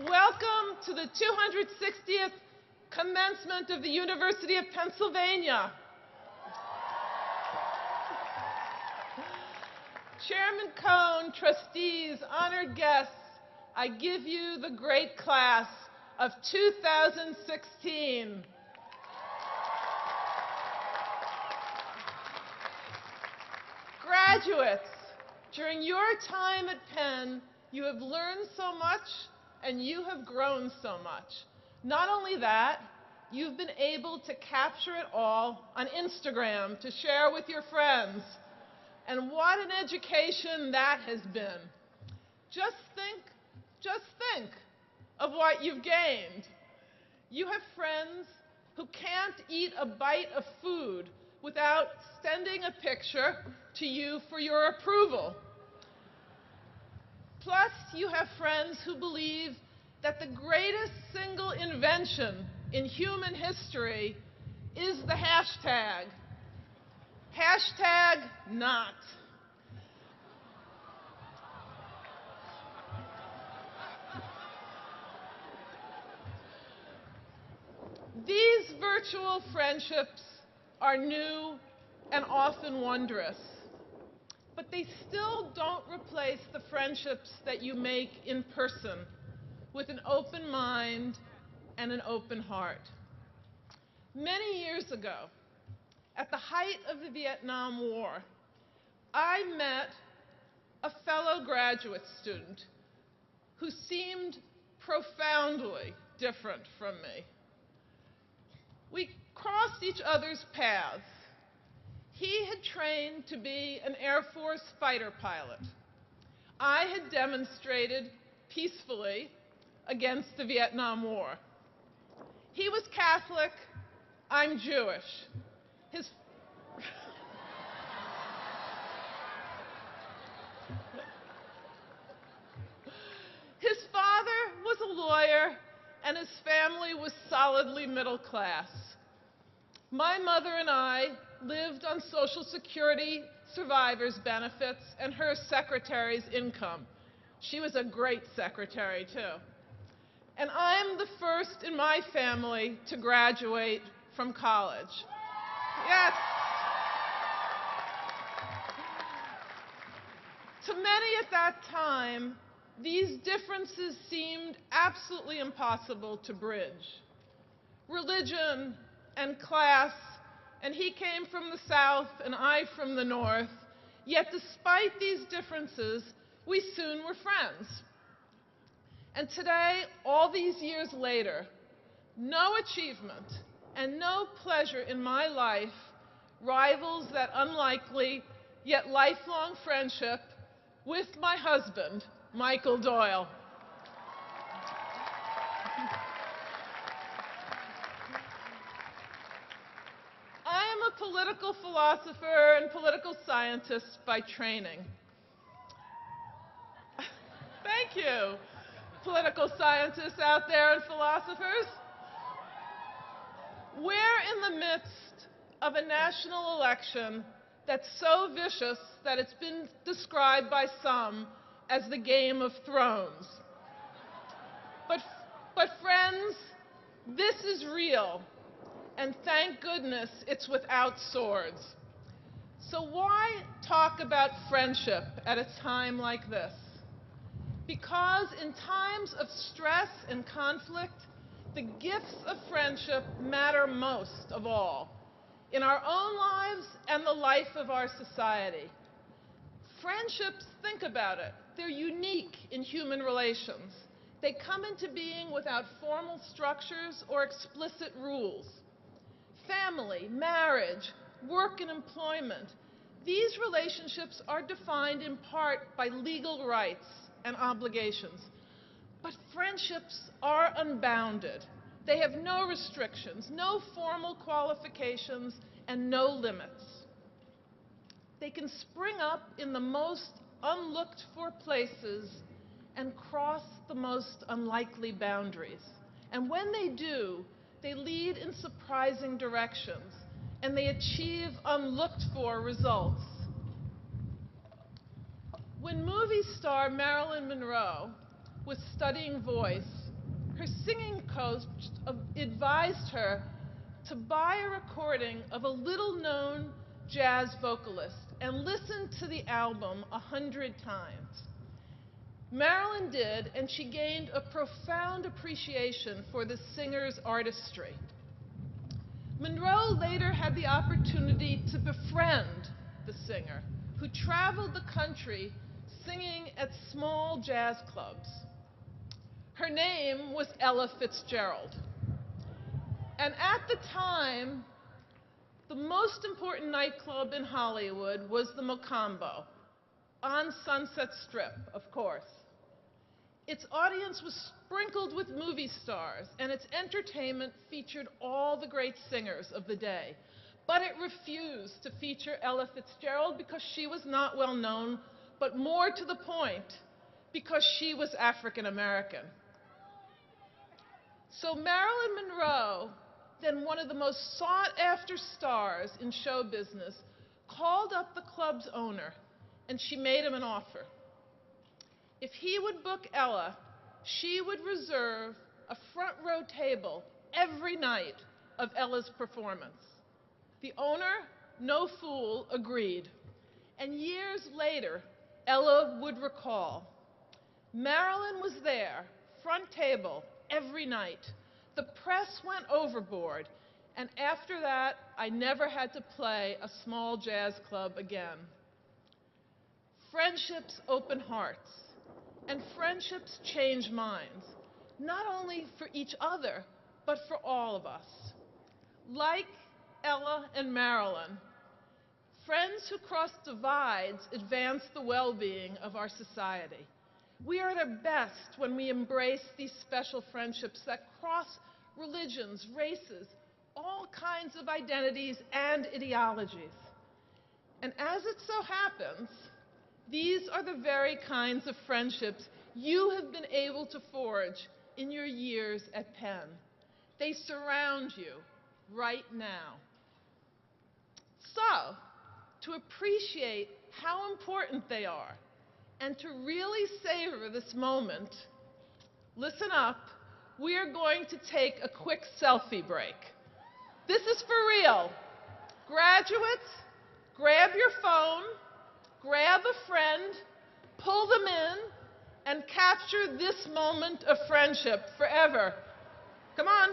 Welcome to the 260th Commencement of the University of Pennsylvania. Chairman Cohn, trustees, honored guests, I give you the great class of 2016. Graduates, during your time at Penn, you have learned so much and you have grown so much. Not only that, you've been able to capture it all on Instagram to share with your friends. And what an education that has been. Just think of what you've gained. You have friends who can't eat a bite of food without sending a picture to you for your approval. Plus, you have friends who believe that the greatest single invention in human history is the hashtag. Hashtag not. These virtual friendships are new and often wondrous, but they still don't replace the friendships that you make in person with an open mind and an open heart. Many years ago, at the height of the Vietnam War, I met a fellow graduate student who seemed profoundly different from me. We crossed each other's paths. He had trained to be an Air Force fighter pilot. I had demonstrated peacefully against the Vietnam War. He was Catholic, I'm Jewish. His father was a lawyer, and his family was solidly middle class. My mother and I lived on Social Security survivors' benefits and her secretary's income. She was a great secretary, too. And I'm the first in my family to graduate from college. Yes. To many at that time, these differences seemed absolutely impossible to bridge. Religion and class, and he came from the South and I from the North, yet despite these differences, we soon were friends. And today, all these years later, no achievement and no pleasure in my life rivals that unlikely yet lifelong friendship with my husband, Michael Doyle. I am a political philosopher and political scientist by training. Thank you, political scientists out there and philosophers. We're in the midst of a national election that's so vicious that it's been described by some as the Game of Thrones. But friends, this is real, and thank goodness it's without swords. So why talk about friendship at a time like this? Because in times of stress and conflict, the gifts of friendship matter most of all, in our own lives and the life of our society. Friendships, think about it, they're unique in human relations. They come into being without formal structures or explicit rules. Family, marriage, work and employment, these relationships are defined in part by legal rights and obligations. But friendships are unbounded. They have no restrictions, no formal qualifications, and no limits. They can spring up in the most unlooked for places and cross the most unlikely boundaries. And when they do, they lead in surprising directions, and they achieve unlooked for results. When movie star Marilyn Monroe was studying voice her singing coach advised her to buy a recording of a little-known jazz vocalist and listen to the album 100 times. Marilyn did, and she gained a profound appreciation for the singer's artistry. Monroe later had the opportunity to befriend the singer, who traveled the country singing at small jazz clubs. Her name was Ella Fitzgerald. And at the time, the most important nightclub in Hollywood was the Mocambo, on Sunset Strip, of course. Its audience was sprinkled with movie stars, and its entertainment featured all the great singers of the day. But it refused to feature Ella Fitzgerald because she was not well known, but more to the point, because she was African American. So Marilyn Monroe, then one of the most sought-after stars in show business, called up the club's owner, and she made him an offer. If he would book Ella, she would reserve a front-row table every night of Ella's performance. The owner, no fool, agreed. And years later, Ella would recall, Marilyn was there, front table, every night. The press went overboard, and after that, I never had to play a small jazz club again. Friendships open hearts, and friendships change minds, not only for each other, but for all of us. Like Ella and Marilyn, friends who cross divides advance the well-being of our society. We are at our best when we embrace these special friendships that cross religions, races, all kinds of identities and ideologies. And as it so happens, these are the very kinds of friendships you have been able to forge in your years at Penn. They surround you right now. So, to appreciate how important they are, and to really savor this moment, listen up, we are going to take a quick selfie break. This is for real. Graduates, grab your phone, grab a friend, pull them in, and capture this moment of friendship forever. Come on.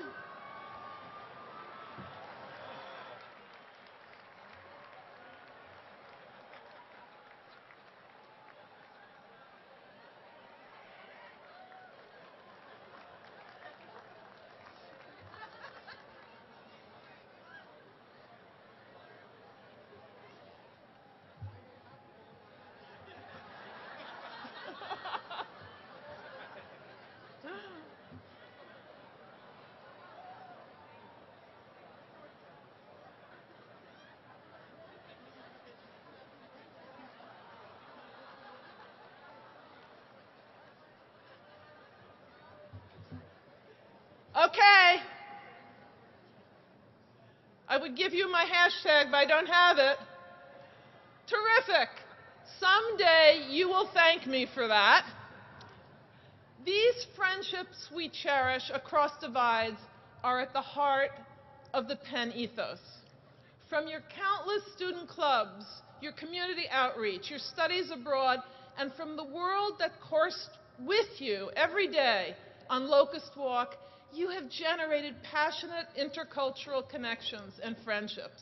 Okay. I would give you my hashtag, but I don't have it. Terrific. Someday you will thank me for that. These friendships we cherish across divides are at the heart of the Penn ethos. From your countless student clubs, your community outreach, your studies abroad, and from the world that coursed with you every day on Locust Walk, you have generated passionate intercultural connections and friendships.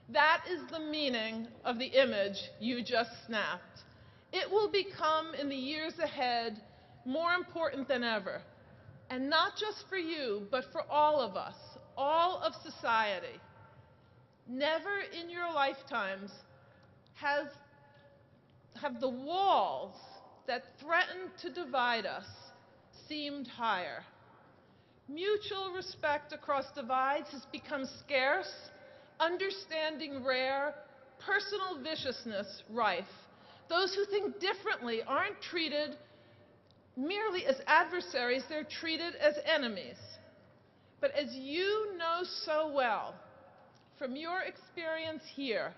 That is the meaning of the image you just snapped. It will become, in the years ahead, more important than ever. And not just for you, but for all of us, all of society. Never in your lifetimes have the walls that threaten to divide us seemed higher. Mutual respect across divides has become scarce, understanding rare, personal viciousness rife. Those who think differently aren't treated merely as adversaries, they're treated as enemies. But as you know so well, from your experience here,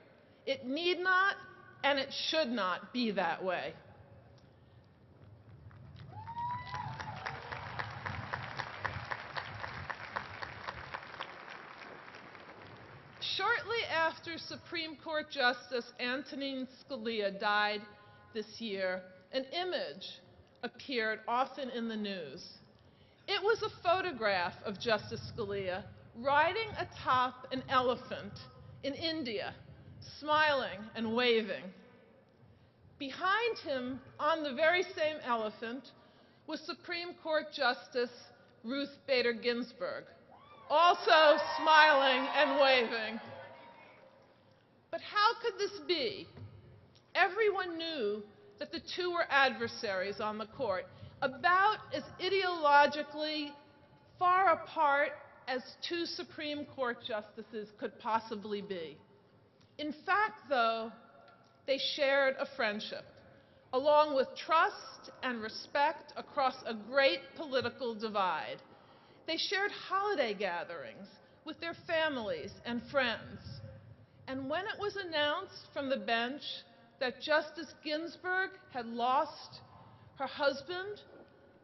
it need not and it should not be that way. Shortly after Supreme Court Justice Antonin Scalia died this year, an image appeared often in the news. It was a photograph of Justice Scalia riding atop an elephant in India, smiling and waving. Behind him, on the very same elephant, was Supreme Court Justice Ruth Bader Ginsburg, also smiling and waving. But how could this be? Everyone knew that the two were adversaries on the court, about as ideologically far apart as two Supreme Court justices could possibly be. In fact, though, they shared a friendship, along with trust and respect across a great political divide. They shared holiday gatherings with their families and friends. And when it was announced from the bench that Justice Ginsburg had lost her husband,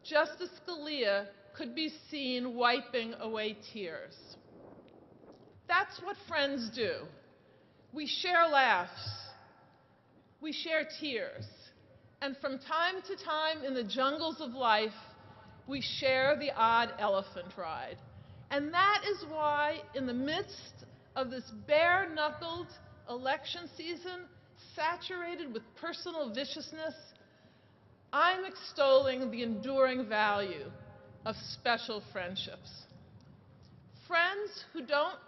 Justice Scalia could be seen wiping away tears. That's what friends do. We share laughs. We share tears. And from time to time in the jungles of life, we share the odd elephant ride. And that is why, in the midst of this bare-knuckled election season, saturated with personal viciousness, I'm extolling the enduring value of special friendships. Friends who don't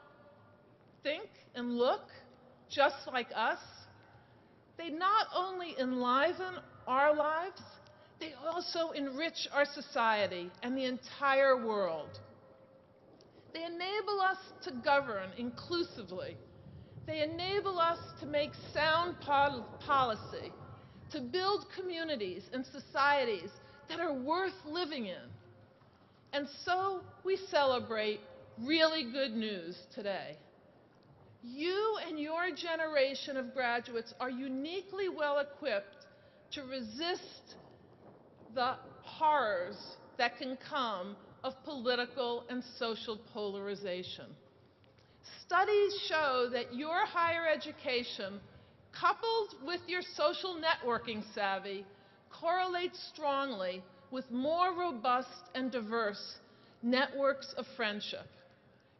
think and look just like us, they not only enliven our lives, they also enrich our society and the entire world. They enable us to govern inclusively. They enable us to make sound policy, to build communities and societies that are worth living in. And so we celebrate really good news today. You and your generation of graduates are uniquely well equipped to resist the horrors that can come of political and social polarization. Studies show that your higher education, coupled with your social networking savvy, correlates strongly with more robust and diverse networks of friendship.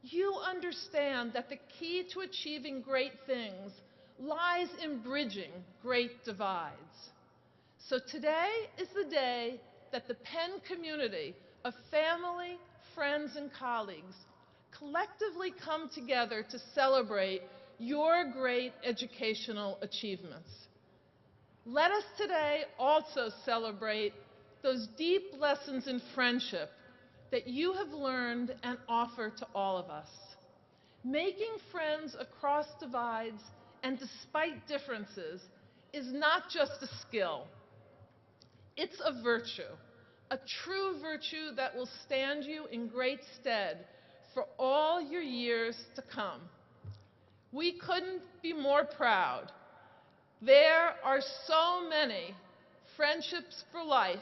You understand that the key to achieving great things lies in bridging great divides. So today is the day that the Penn community of family, friends, and colleagues collectively come together to celebrate your great educational achievements. Let us today also celebrate those deep lessons in friendship that you have learned and offer to all of us. Making friends across divides and despite differences is not just a skill. It's a virtue, a true virtue that will stand you in great stead for all your years to come. We couldn't be more proud. There are so many friendships for life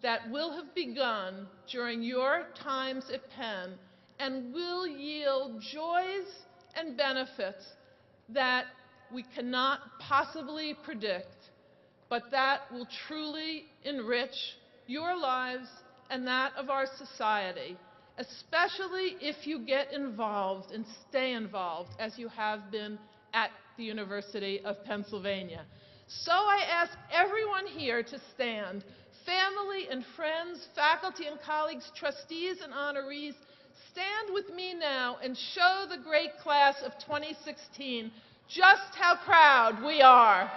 that will have begun during your times at Penn and will yield joys and benefits that we cannot possibly predict, but that will truly enrich your lives and that of our society, especially if you get involved and stay involved as you have been at the University of Pennsylvania. So I ask everyone here to stand. Family and friends, faculty and colleagues, trustees and honorees, stand with me now and show the great class of 2016 just how proud we are.